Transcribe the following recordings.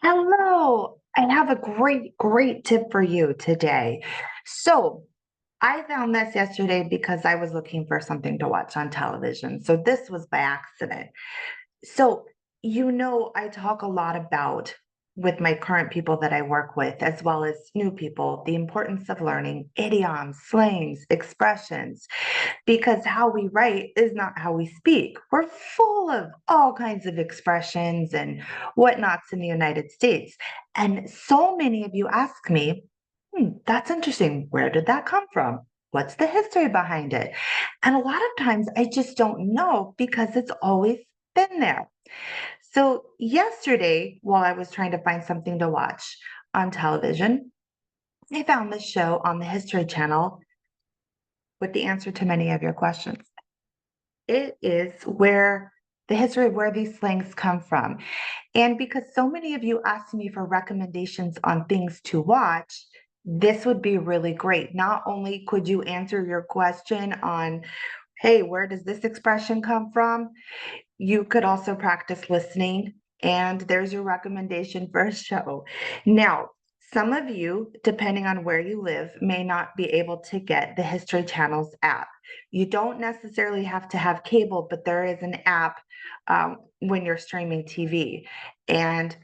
Hello. I have a great tip for you today. So, I found this yesterday because I was looking for something to watch on television. So, this was by accident. So, I talk a lot about with my current people that I work with, as well as new people, the importance of learning idioms, slangs, expressions, because how we write is not how we speak. We're full of all kinds of expressions and whatnots in the United States. And so many of you ask me, that's interesting. Where did that come from? What's the history behind it? And a lot of times I just don't know because it's always been there. So, yesterday, while I was trying to find something to watch on television, I found this show on the History Channel with the answer to many of your questions. It is where the history of where these slangs come from. And because so many of you asked me for recommendations on things to watch, this would be really great. Not only could you answer your question on, hey, where does this expression come from? You could also practice listening, and there's your recommendation for a show. Now, some of you, depending on where you live, may not be able to get the History Channel's app. You don't necessarily have to have cable, but there is an app when you're streaming TV. And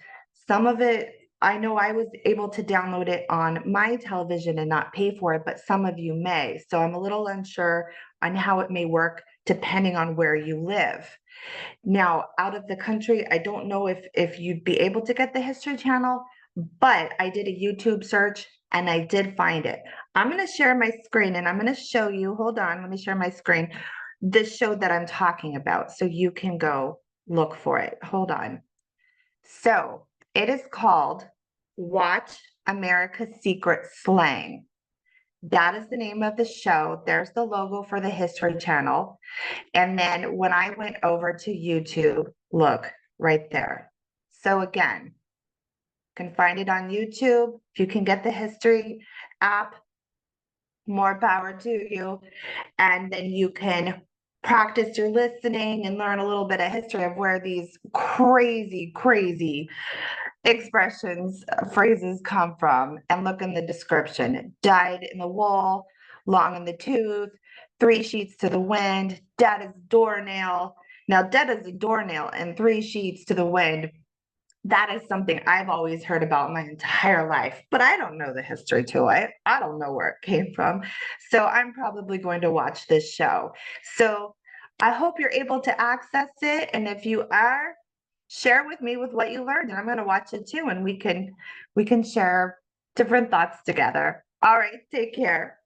some of it, I know I was able to download it on my television and not pay for it, but some of you may. So I'm a little unsure on how it may work depending on where you live. Now, out of the country, I don't know if you'd be able to get the History Channel, but I did a YouTube search and I did find it. I'm going to share my screen and I'm going to show you. Hold on, let me share my screen. This show that I'm talking about so you can go look for it. Hold on. So, it is called Watch America's Secret Slang. That is the name of the show. There's the logo for the History Channel. And then when I went over to YouTube, look right there. So again, can find it on YouTube. If you can get the history app, more power to you. And then you can practice your listening and learn a little bit of history of where these crazy expressions, phrases come from. And look in the description. Dyed in the wool, long in the tooth, three sheets to the wind, dead as a doornail. Now, dead as a doornail and three sheets to the wind, that is something I've always heard about my entire life, but I don't know the history to it. I don't know where it came from. So I'm probably going to watch this show. So I hope you're able to access it. And if you are, share with me with what you learned. And I'm going to watch it too. And we can share different thoughts together. All right, take care.